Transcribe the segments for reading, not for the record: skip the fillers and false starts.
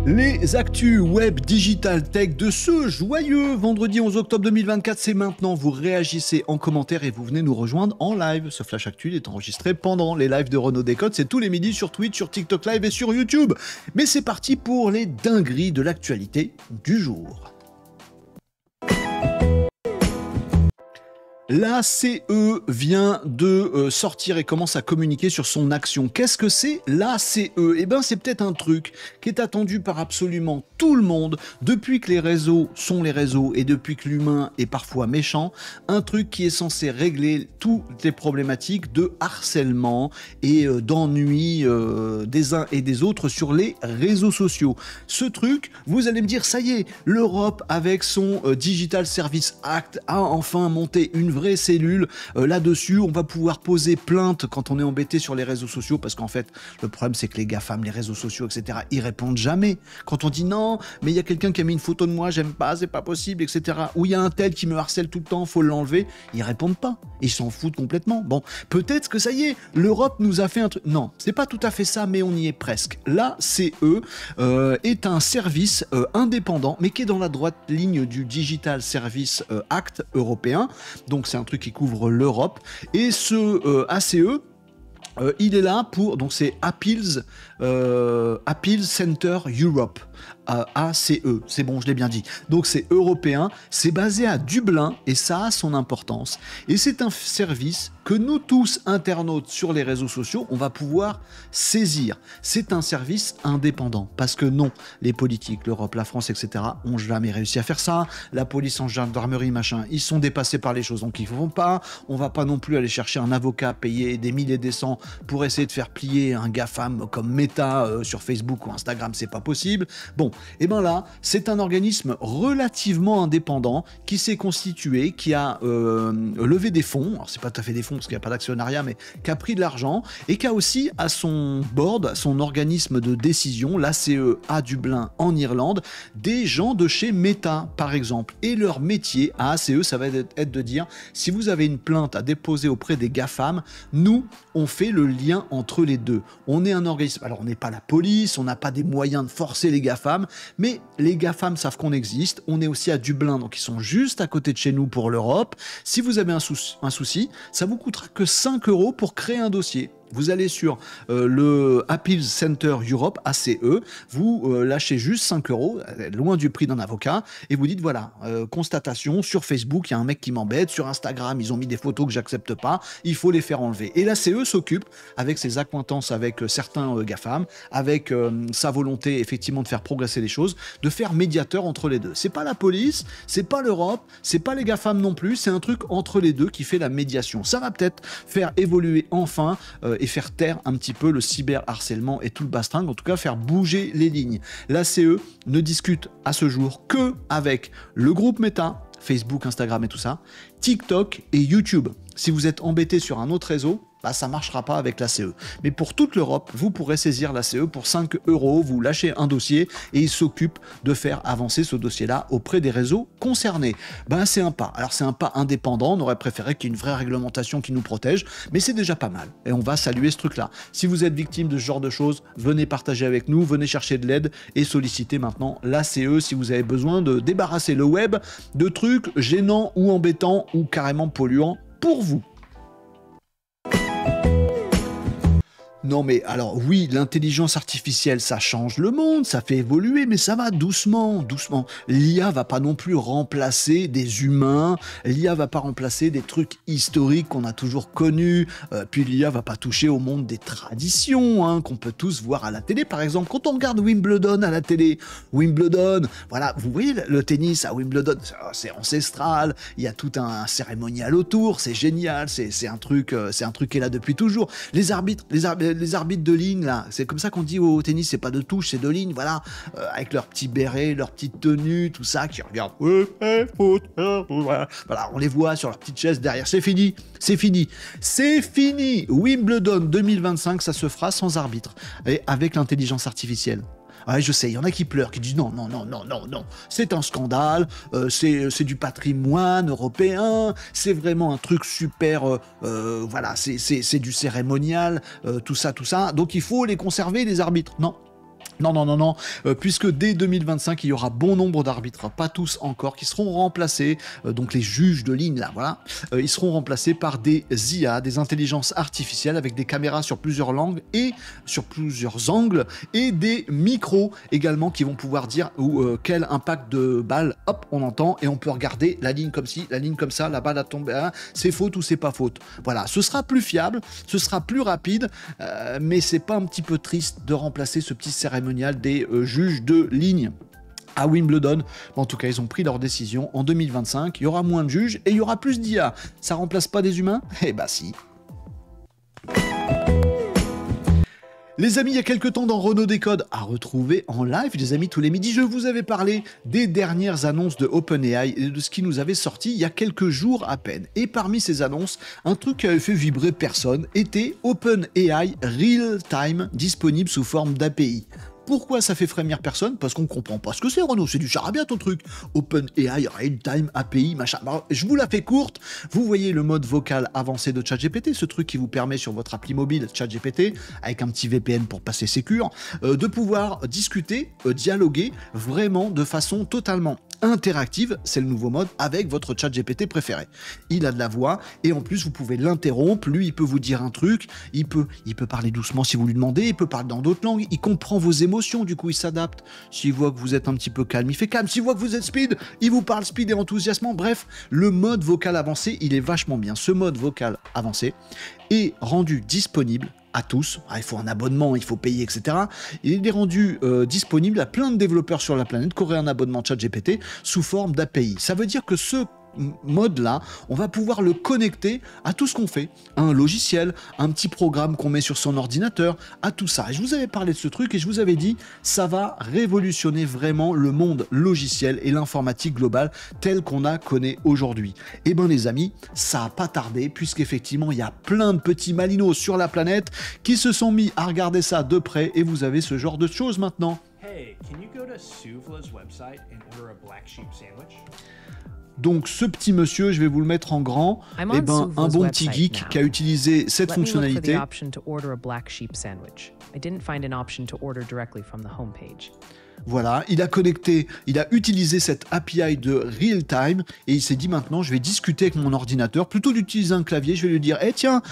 Les actus web digital tech de ce joyeux vendredi 11 octobre 2024, c'est maintenant. Vous réagissez en commentaire et vous venez nous rejoindre en live. Ce flash actu est enregistré pendant les lives de Renaud Décode. C'est tous les midis sur Twitch, sur TikTok Live et sur YouTube. Mais c'est parti pour les dingueries de l'actualité du jour. La CE vient de sortir et commence à communiquer sur son action. Qu'est-ce que c'est la CE? Eh bien, c'est peut-être un truc qui est attendu par absolument tout le monde depuis que les réseaux sont les réseaux et depuis que l'humain est parfois méchant. Un truc qui est censé régler toutes les problématiques de harcèlement et d'ennui des uns et des autres sur les réseaux sociaux. Ce truc, vous allez me dire, ça y est, l'Europe avec son Digital Service Act a enfin monté une vraie cellule là-dessus. On va pouvoir poser plainte quand on est embêté sur les réseaux sociaux, parce qu'en fait le problème c'est que les GAFAM, les réseaux sociaux, etc., ils répondent jamais. Quand on dit non mais il y a quelqu'un qui a mis une photo de moi, j'aime pas, c'est pas possible, etc., ou il y a un tel qui me harcèle tout le temps, faut l'enlever, ils répondent pas, ils s'en foutent complètement. Bon, peut-être que ça y est, l'Europe nous a fait un truc. Non, c'est pas tout à fait ça, mais on y est presque. La CE est un service indépendant mais qui est dans la droite ligne du Digital Service Act européen, donc c'est un truc qui couvre l'Europe, et ce ACE, il est là pour, donc c'est Appeals Center Europe, ACE, c'est bon, je l'ai bien dit. Donc c'est européen, c'est basé à Dublin et ça a son importance. Et c'est un service que nous tous, internautes sur les réseaux sociaux, on va pouvoir saisir. C'est un service indépendant, parce que non, les politiques, l'Europe, la France, etc., ont jamais réussi à faire ça. La police en gendarmerie, machin, ils sont dépassés par les choses, donc ils ne font pas. On va pas non plus aller chercher un avocat, payer des milliers et des cents pour essayer de faire plier un GAFAM comme Meta sur Facebook ou Instagram, c'est pas possible. Bon, et bien là, c'est un organisme relativement indépendant qui s'est constitué, qui a levé des fonds, alors c'est pas tout à fait des fonds parce qu'il n'y a pas d'actionnariat, mais qui a pris de l'argent et qui a aussi à son board, son organisme de décision, l'ACE à Dublin en Irlande, des gens de chez Meta par exemple. Et leur métier à ACE, ça va être de dire, si vous avez une plainte à déposer auprès des GAFAM, nous, on fait le lien entre les deux. On est un organisme, alors on n'est pas la police, on n'a pas des moyens de forcer les GAFAM, mais les GAFAM savent qu'on existe. On est aussi à Dublin, donc ils sont juste à côté de chez nous pour l'Europe. Si vous avez un souci, ça vous coûtera que 5 € pour créer un dossier. Vous allez sur le Appeals Center Europe, ACE, vous lâchez juste 5 €, loin du prix d'un avocat, et vous dites voilà, constatation, sur Facebook, il y a un mec qui m'embête, sur Instagram, ils ont mis des photos que j'accepte pas, il faut les faire enlever. Et l'ACE s'occupe, avec ses accointances avec certains GAFAM, avec sa volonté effectivement de faire progresser les choses, de faire médiateur entre les deux. C'est pas la police, c'est pas l'Europe, c'est pas les GAFAM non plus, c'est un truc entre les deux qui fait la médiation. Ça va peut-être faire évoluer enfin et faire taire un petit peu le cyberharcèlement et tout le bastringue, en tout cas faire bouger les lignes. L'ACE ne discute à ce jour que avec le groupe Meta, Facebook, Instagram et tout ça, TikTok et YouTube. Si vous êtes embêté sur un autre réseau, bah, ça ne marchera pas avec l'ACE. Mais pour toute l'Europe, vous pourrez saisir l'ACE pour 5 €, vous lâchez un dossier et il s'occupe de faire avancer ce dossier-là auprès des réseaux concernés. Ben, c'est un pas. Alors c'est un pas indépendant, on aurait préféré qu'il y ait une vraie réglementation qui nous protège, mais c'est déjà pas mal. Et on va saluer ce truc-là. Si vous êtes victime de ce genre de choses, venez partager avec nous, venez chercher de l'aide et sollicitez maintenant l'ACE si vous avez besoin de débarrasser le web de trucs gênants ou embêtants ou carrément polluants pour vous. Non mais alors oui, l'intelligence artificielle, ça change le monde, ça fait évoluer, mais ça va doucement, doucement. L'IA va pas non plus remplacer des humains, l'IA va pas remplacer des trucs historiques qu'on a toujours connus, puis l'IA va pas toucher au monde des traditions, hein, qu'on peut tous voir à la télé. Par exemple, quand on regarde Wimbledon à la télé, Wimbledon, voilà, vous voyez le tennis à Wimbledon, c'est ancestral, il y a tout un cérémonial autour, c'est génial, c'est un truc qui est là depuis toujours. Les arbitres de ligne, là, c'est comme ça qu'on dit au tennis, c'est pas de touche, c'est de ligne, voilà, avec leurs petits bérets, leurs petites tenues, tout ça, qui regardent, voilà, on les voit sur leur petite chaise derrière, c'est fini, Wimbledon 2025, ça se fera sans arbitre, et avec l'intelligence artificielle. Ouais, je sais, il y en a qui pleurent, qui disent non, c'est un scandale, c'est du patrimoine européen, c'est vraiment un truc super, voilà, c'est du cérémonial, tout ça, donc il faut les conserver, les arbitres. Non, non, non, non, puisque dès 2025, il y aura bon nombre d'arbitres, pas tous encore, qui seront remplacés, donc les juges de ligne, là, voilà, ils seront remplacés par des IA, des intelligences artificielles, avec des caméras sur plusieurs langues et sur plusieurs angles, et des micros également qui vont pouvoir dire quel impact de balle, hop, on entend, et on peut regarder la ligne comme ci, la ligne comme ça, la balle a tombé, hein, c'est faute ou c'est pas faute. Voilà, ce sera plus fiable, ce sera plus rapide, mais c'est pas un petit peu triste de remplacer ce petit cérémonial des juges de ligne à Wimbledon. En tout cas, ils ont pris leur décision. En 2025, il y aura moins de juges et il y aura plus d'IA. Ça remplace pas des humains? Eh bah si. Les amis, il y a quelques temps dans Renaud Décode à retrouver en live, les amis, tous les midis, je vous avais parlé des dernières annonces de OpenAI et de ce qui nous avait sorti il y a quelques jours à peine. Et parmi ces annonces, un truc qui avait fait vibrer personne était OpenAI Real Time, disponible sous forme d'API. Pourquoi ça fait frémir personne? Parce qu'on comprend pas ce que c'est, Renaud, c'est du charabia ton truc. OpenAI, Real-Time, API, machin. Bah, je vous la fais courte. Vous voyez le mode vocal avancé de ChatGPT, ce truc qui vous permet sur votre appli mobile ChatGPT, avec un petit VPN pour passer sécure, de pouvoir discuter, dialoguer vraiment de façon totalement interactive, c'est le nouveau mode, avec votre ChatGPT préféré. Il a de la voix, et en plus, vous pouvez l'interrompre, lui, il peut vous dire un truc, il peut parler doucement si vous lui demandez, il peut parler dans d'autres langues, il comprend vos émotions, du coup, il s'adapte. S'il voit que vous êtes un petit peu calme, il fait calme. S'il voit que vous êtes speed, il vous parle speed et enthousiasmant. Bref, le mode vocal avancé, il est vachement bien. Ce mode vocal avancé est rendu disponible à tous. Il faut un abonnement, il faut payer, etc. Il est rendu disponible à plein de développeurs sur la planète qui auraient un abonnement ChatGPT sous forme d'API. Ça veut dire que ce mode-là, on va pouvoir le connecter à tout ce qu'on fait, à un logiciel, un petit programme qu'on met sur son ordinateur, à tout ça. Et je vous avais parlé de ce truc et je vous avais dit, ça va révolutionner vraiment le monde logiciel et l'informatique globale tel qu'on la connaît aujourd'hui. Et ben les amis, ça n'a pas tardé, puisqu'effectivement, il y a plein de petits malinos sur la planète qui se sont mis à regarder ça de près et vous avez ce genre de choses maintenant. Hey, can you go to Suvla's website and order a black sheep sandwich? Donc ce petit monsieur, je vais vous le mettre en grand, eh ben, un bon petit geek qui a utilisé cette fonctionnalité. Voilà, il a connecté, il a utilisé cette API de real time et il s'est dit maintenant je vais discuter avec mon ordinateur, plutôt d'utiliser un clavier, je vais lui dire « Eh tiens,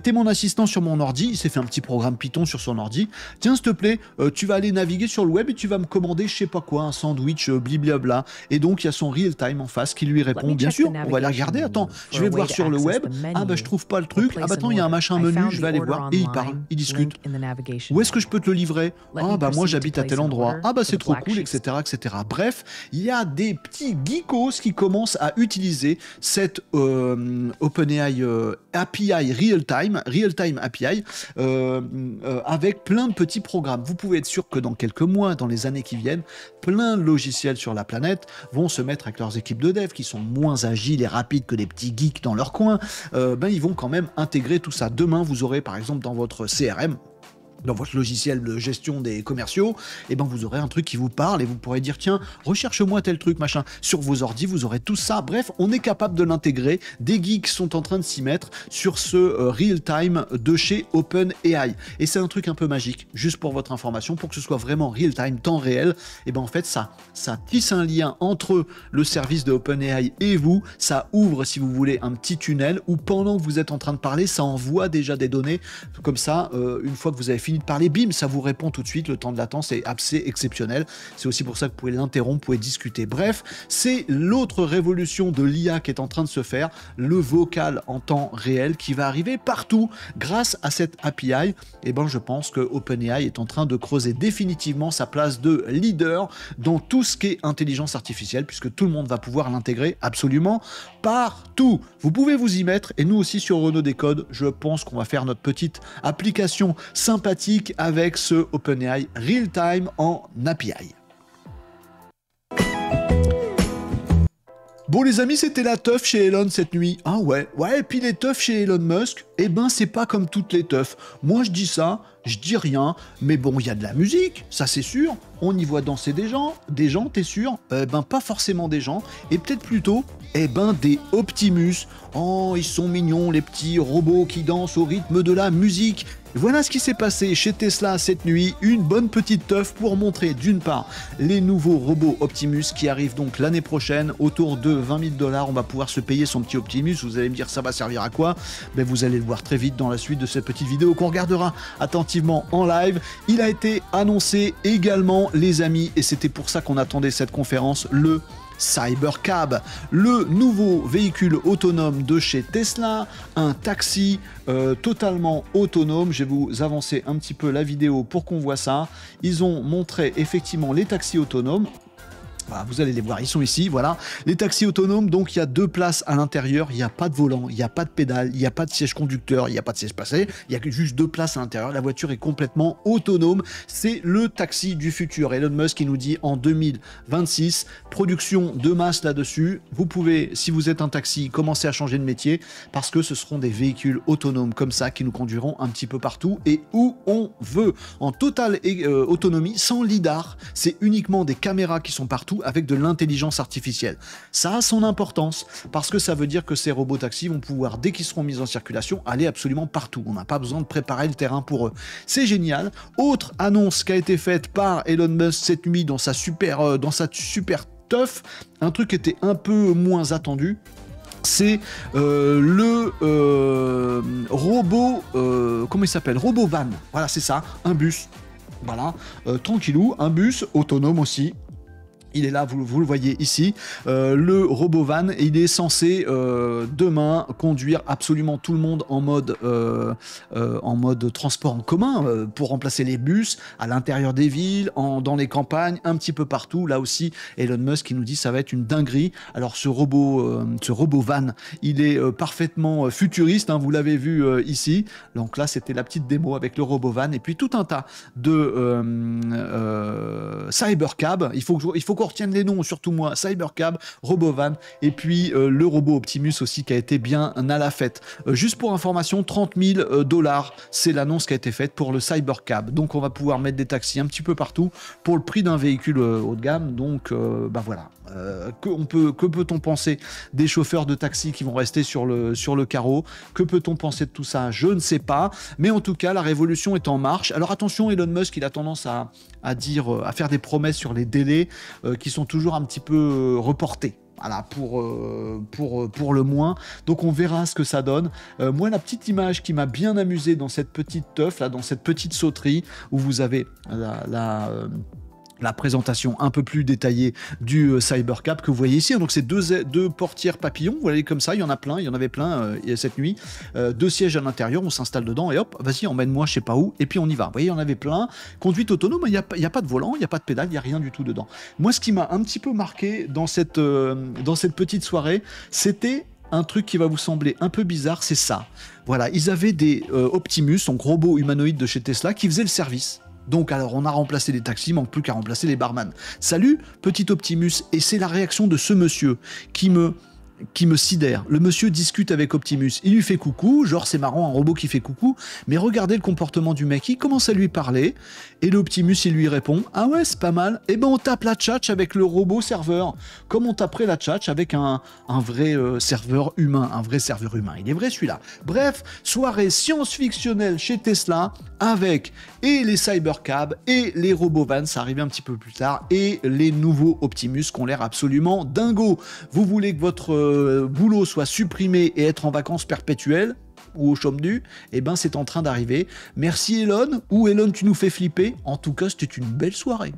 t'es mon assistant sur mon ordi », il s'est fait un petit programme Python sur son ordi, « Tiens s'il te plaît, tu vas aller naviguer sur le web et tu vas me commander je sais pas quoi, un sandwich, bliblabla ». Et donc il y a son real time en face qui lui répond « Bien sûr, on va aller regarder, attends, je vais voir sur le web, ah bah je trouve pas le truc, ah bah attends il y a un machin menu, je vais aller voir » et il parle, il discute. « Où est-ce que je peux te le livrer ? Ah bah moi j'habite à tel endroit, ah bah c'est trop cool, etc., etc. Bref, il y a des petits geekos qui commencent à utiliser cette OpenAI API Real Time API avec plein de petits programmes. Vous pouvez être sûr que dans quelques mois, dans les années qui viennent, plein de logiciels sur la planète vont se mettre avec leurs équipes de dev qui sont moins agiles et rapides que les petits geeks dans leur coin. Ils vont quand même intégrer tout ça. Demain, vous aurez par exemple dans votre CRM, dans votre logiciel de gestion des commerciaux, et ben vous aurez un truc qui vous parle et vous pourrez dire tiens, recherche-moi tel truc, machin. Sur vos ordis, vous aurez tout ça. Bref, on est capable de l'intégrer. Des geeks sont en train de s'y mettre sur ce real-time de chez OpenAI. Et c'est un truc un peu magique, juste pour votre information, pour que ce soit vraiment real-time, temps réel. Et ben en fait, ça tisse un lien entre le service de OpenAI et vous. Ça ouvre, si vous voulez, un petit tunnel où pendant que vous êtes en train de parler, ça envoie déjà des données. Comme ça, une fois que vous avez fini de parler, bim, ça vous répond tout de suite, le temps de latence est assez exceptionnel, c'est aussi pour ça que vous pouvez l'interrompre, vous pouvez discuter. Bref, c'est l'autre révolution de l'IA qui est en train de se faire, le vocal en temps réel qui va arriver partout grâce à cette API. Et ben je pense que OpenAI est en train de creuser définitivement sa place de leader dans tout ce qui est intelligence artificielle, puisque tout le monde va pouvoir l'intégrer absolument partout. Vous pouvez vous y mettre, et nous aussi sur Renaud Décode, je pense qu'on va faire notre petite application sympathique avec ce OpenAI Real Time en API. Bon les amis, c'était la teuf chez Elon cette nuit. Ah ouais, et puis les teufs chez Elon Musk, eh ben c'est pas comme toutes les teufs. Moi je dis ça, je dis rien, mais bon, il y a de la musique, ça c'est sûr. On y voit danser des gens, t'es sûr? Ben pas forcément des gens, et peut-être plutôt, des Optimus. Oh, ils sont mignons, les petits robots qui dansent au rythme de la musique. Voilà ce qui s'est passé chez Tesla cette nuit, une bonne petite teuf pour montrer d'une part les nouveaux robots Optimus qui arrivent donc l'année prochaine, autour de 20 000 $, on va pouvoir se payer son petit Optimus, vous allez me dire ça va servir à quoi? Ben, vous allez le voir très vite dans la suite de cette petite vidéo qu'on regardera attentivement en live. Il a été annoncé également les amis, et c'était pour ça qu'on attendait cette conférence, le Cybercab, le nouveau véhicule autonome de chez Tesla, un taxi totalement autonome. Je vais vous avancer un petit peu la vidéo pour qu'on voit ça. Ils ont montré effectivement les taxis autonomes. Voilà, vous allez les voir, ils sont ici, voilà. Les taxis autonomes, donc il y a 2 places à l'intérieur, il n'y a pas de volant, il n'y a pas de pédale, il n'y a pas de siège conducteur, il n'y a pas de siège passé, il y a juste 2 places à l'intérieur, la voiture est complètement autonome, c'est le taxi du futur. Elon Musk qui nous dit en 2026, production de masse là-dessus, vous pouvez, si vous êtes un taxi, commencer à changer de métier, parce que ce seront des véhicules autonomes comme ça, qui nous conduiront un petit peu partout et où on veut, en totale autonomie, sans lidar, c'est uniquement des caméras qui sont partout, avec de l'intelligence artificielle. Ça a son importance parce que ça veut dire que ces robots taxis vont pouvoir, dès qu'ils seront mis en circulation, aller absolument partout. On n'a pas besoin de préparer le terrain pour eux. C'est génial. Autre annonce qui a été faite par Elon Musk cette nuit dans sa super teuf, un truc qui était un peu moins attendu. C'est le robot, comment il s'appelle? Robot van. Voilà, c'est ça, un bus. Voilà, tranquillou, un bus autonome aussi. Il est là, vous le voyez ici, le robot van, il est censé demain conduire absolument tout le monde en mode transport en commun pour remplacer les bus à l'intérieur des villes, dans les campagnes, un petit peu partout. Là aussi, Elon Musk qui nous dit ça va être une dinguerie. Alors ce robot van, il est parfaitement futuriste, hein, vous l'avez vu ici. Donc là, c'était la petite démo avec le robot van et puis tout un tas de Cybercab. Il faut qu'on retienne les noms, surtout moi, Cybercab, Robovan, et puis le robot Optimus aussi qui a été bien à la fête. Juste pour information, 30 000 $, c'est l'annonce qui a été faite pour le Cybercab. Donc on va pouvoir mettre des taxis un petit peu partout pour le prix d'un véhicule haut de gamme. Donc bah voilà. Que peut-on penser des chauffeurs de taxi qui vont rester sur le carreau? Que peut-on penser de tout ça? Je ne sais pas. Mais en tout cas, la révolution est en marche. Alors attention, Elon Musk, il a tendance à faire des promesses sur les délais qui sont toujours un petit peu reportés. Voilà, pour le moins. Donc on verra ce que ça donne. Moi, la petite image qui m'a bien amusé dans cette petite teuf, là, dans cette petite sauterie, où vous avez la présentation un peu plus détaillée du Cybercab que vous voyez ici. Donc c'est deux portières papillons, vous voyez comme ça, il y en avait plein cette nuit. 2 sièges à l'intérieur, on s'installe dedans et hop, vas-y, emmène-moi je sais pas où, et puis on y va. Vous voyez, il y en avait plein. Conduite autonome, il n'y a pas de volant, il n'y a pas de pédale, il n'y a rien du tout dedans. Moi, ce qui m'a un petit peu marqué dans cette petite soirée, c'était un truc qui va vous sembler un peu bizarre, c'est ça. Voilà, ils avaient des Optimus, donc robots humanoïdes de chez Tesla, qui faisaient le service. Donc alors on a remplacé les taxis, il manque plus qu'à remplacer les barman. Salut petit Optimus, et c'est la réaction de ce monsieur qui me sidère. Le monsieur discute avec Optimus, il lui fait coucou, genre c'est marrant un robot qui fait coucou, mais regardez le comportement du mec, il commence à lui parler, et l'Optimus il lui répond, ah ouais c'est pas mal, et ben on tape la tchatch avec le robot serveur, comme on taperait la tchatch avec un vrai serveur humain, il est vrai celui-là. Bref, soirée science-fictionnelle chez Tesla, avec et les Cybercab, et les robots van, ça arrive un petit peu plus tard, et les nouveaux Optimus qui ont l'air absolument dingos. Vous voulez que votre boulot soit supprimé et être en vacances perpétuelles ou au chômage, eh ben c'est en train d'arriver. Merci Elon, ou Elon tu nous fais flipper. En tout cas, c'était une belle soirée.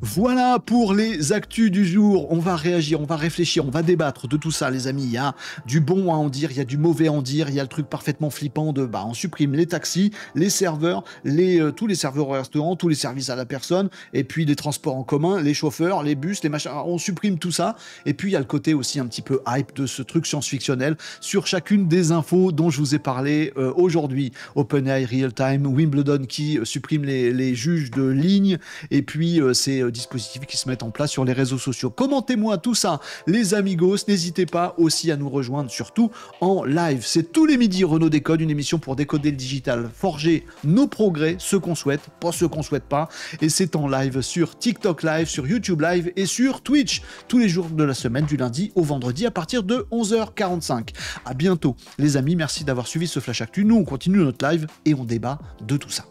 Voilà pour les actus du jour. On va réagir, on va réfléchir, on va débattre de tout ça, les amis. Il y a du bon à en dire, il y a du mauvais à en dire, il y a le truc parfaitement flippant de on supprime les taxis, les serveurs, tous les serveurs au restaurant, tous les services à la personne, et puis les transports en commun, les chauffeurs, les bus, les machins. On supprime tout ça. Et puis il y a le côté aussi un petit peu hype de ce truc science-fictionnel sur chacune des infos dont je vous ai parlé aujourd'hui. OpenAI, Real Time, Wimbledon qui supprime les juges de ligne, et puis c'est dispositifs qui se mettent en place sur les réseaux sociaux. Commentez-moi tout ça, les amigos. N'hésitez pas aussi à nous rejoindre, surtout en live. C'est tous les midis, Renaud Décode, une émission pour décoder le digital, forger nos progrès, ceux qu'on souhaite, pas ceux qu'on souhaite pas. Et c'est en live sur TikTok Live, sur YouTube Live et sur Twitch, tous les jours de la semaine, du lundi au vendredi, à partir de 11h45. À bientôt, les amis. Merci d'avoir suivi ce Flash Actu. Nous, on continue notre live et on débat de tout ça.